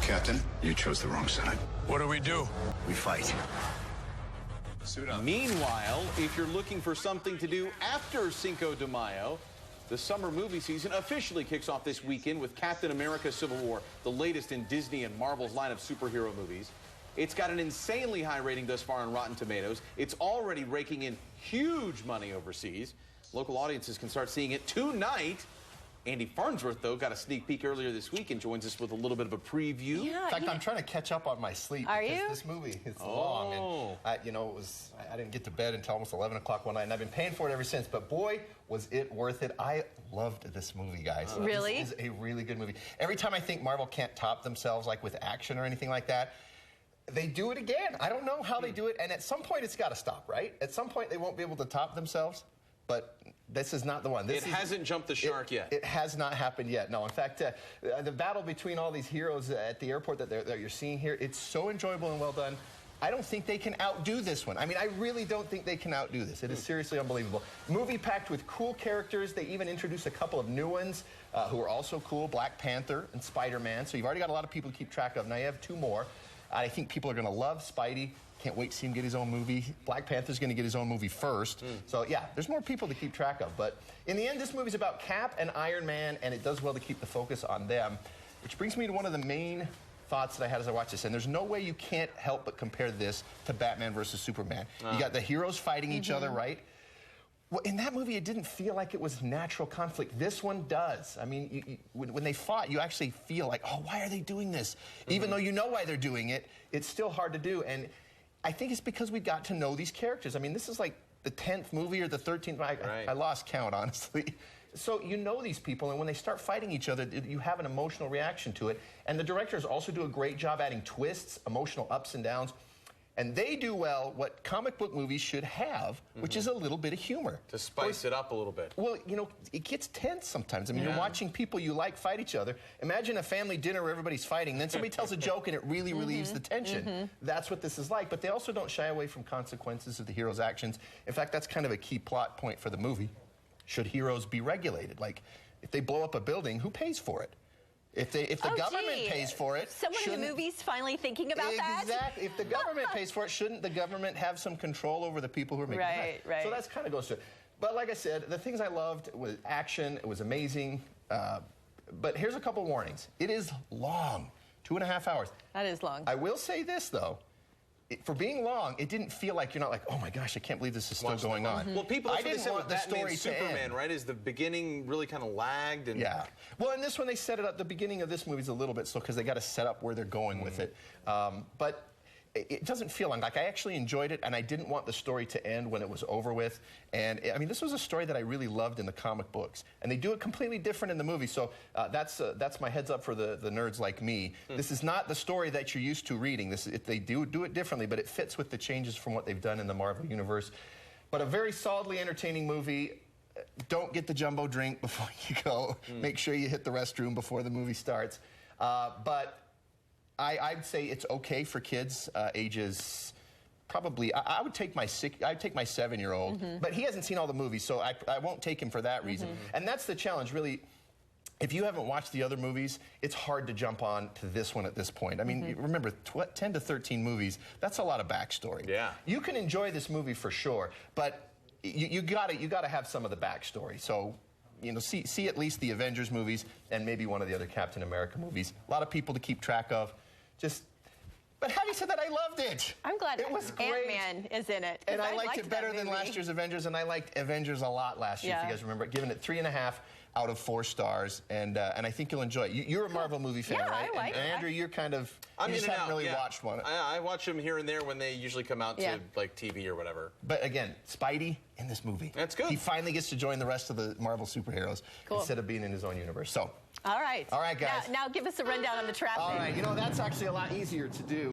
Captain, you chose the wrong side. What do we do? We fight. Suit up. Meanwhile, if you're looking for something to do after Cinco de Mayo, the summer movie season officially kicks off this weekend with Captain America: Civil War, the latest in Disney and Marvel's line of superhero movies. It's got an insanely high rating thus far on Rotten Tomatoes. It's already raking in huge money overseas. Local audiences can start seeing it tonight. Andy Farnsworth, though, got a sneak peek earlier this week and joins us with a little bit of a preview. Yeah, in fact, I'm trying to catch up on my sleep. Are because you? This movie is long. And, I didn't get to bed until almost 11 o'clock one night, and I've been paying for it ever since. But boy, was it worth it. I loved this movie, guys. Really? This is a really good movie. Every time I think Marvel can't top themselves, like with action or anything like that, they do it again. I don't know how they do it, and at some point it's got to stop, right? At some point they won't be able to top themselves. But this is not the one. It hasn't jumped the shark yet. It has not happened yet. No, in fact, the battle between all these heroes at the airport that you're seeing here, it's so enjoyable and well done. I don't think they can outdo this one. I mean, I really don't think they can outdo this. It is seriously unbelievable. Movie packed with cool characters. They even introduced a couple of new ones who are also cool, Black Panther and Spider-Man. So you've already got a lot of people to keep track of. Now you have two more. I think people are going to love Spidey. Can't wait to see him get his own movie. Black Panther's going to get his own movie first. So, yeah, there's more people to keep track of. But in the end, this movie's about Cap and Iron Man, and it does well to keep the focus on them. Which brings me to one of the main thoughts that I had as I watched this. And there's no way you can't help but compare this to Batman versus Superman. You got the heroes fighting each other, right? Well, in that movie, it didn't feel like it was natural conflict. This one does. I mean, when they fought, you actually feel like, oh, why are they doing this? Even though you know why they're doing it, it's still hard to do. And I think it's because we got to know these characters. I mean, this is like the 10th movie or the 13th. I lost count, honestly. So you know these people, and when they start fighting each other, you have an emotional reaction to it. And the directors also do a great job adding twists, emotional ups and downs. And they do well what comic book movies should have, which is a little bit of humor. To spice it up a little bit. Well, you know, it gets tense sometimes. I mean, you're watching people you like fight each other. Imagine a family dinner where everybody's fighting, then somebody tells a joke and it really relieves the tension. That's what this is like. But they also don't shy away from consequences of the heroes' actions. In fact, that's kind of a key plot point for the movie. Should heroes be regulated? Like, if they blow up a building, who pays for it? If the government pays for it, someone in the movie's finally thinking about that. Exactly. If the government pays for it, shouldn't the government have some control over the people who are making it? Right. So that's kind of goes to it. But like I said, the things I loved was action. It was amazing. But here's a couple warnings. It is long, 2.5 hours. That is long. I will say this though. For being long, it didn't feel like you're not like, oh my gosh, I can't believe this is still going on. Well, people, that's I what they didn't said want with the Batman story to Superman, end. right? Is the beginning really kind of lagged? And yeah. Well, in this one, they set it up. The beginning of this movie is a little bit slow because they got to set up where they're going with it. But it doesn't feel long. Like, I actually enjoyed it, and I didn't want the story to end when it was over with. And, I mean, this was a story that I really loved in the comic books. And they do it completely different in the movie. So that's my heads up for the nerds like me. This is not the story that you're used to reading. They do it differently, but it fits with the changes from what they've done in the Marvel Universe. But a very solidly entertaining movie. Don't get the jumbo drink before you go. Make sure you hit the restroom before the movie starts. But I'd say it's okay for kids ages probably. I would take my 7-year-old, but he hasn't seen all the movies, so I won't take him for that reason. And that's the challenge, really. If you haven't watched the other movies, it's hard to jump on to this one at this point. I mean, remember, 10 to 13 movies, that's a lot of backstory. Yeah. You can enjoy this movie for sure, but you gotta have some of the backstory. So, you know, see at least the Avengers movies and maybe one of the other Captain America movies. A lot of people to keep track of. But having said that, I loved it. I'm glad it was great. Ant-Man is in it. And I liked it better than last year's Avengers, and I liked Avengers a lot last year, if you guys remember, giving it 3.5 out of 4 stars, and I think you'll enjoy it. You're a Marvel movie fan, right? I like it. And Andrew, you're kind of, you just haven't really watched one. I watch them here and there when they usually come out to like TV or whatever. But again, Spidey in this movie. That's good. He finally gets to join the rest of the Marvel superheroes instead of being in his own universe. So. All right. All right, guys. Now give us a rundown on the traffic. All right. You know, that's actually a lot easier to do.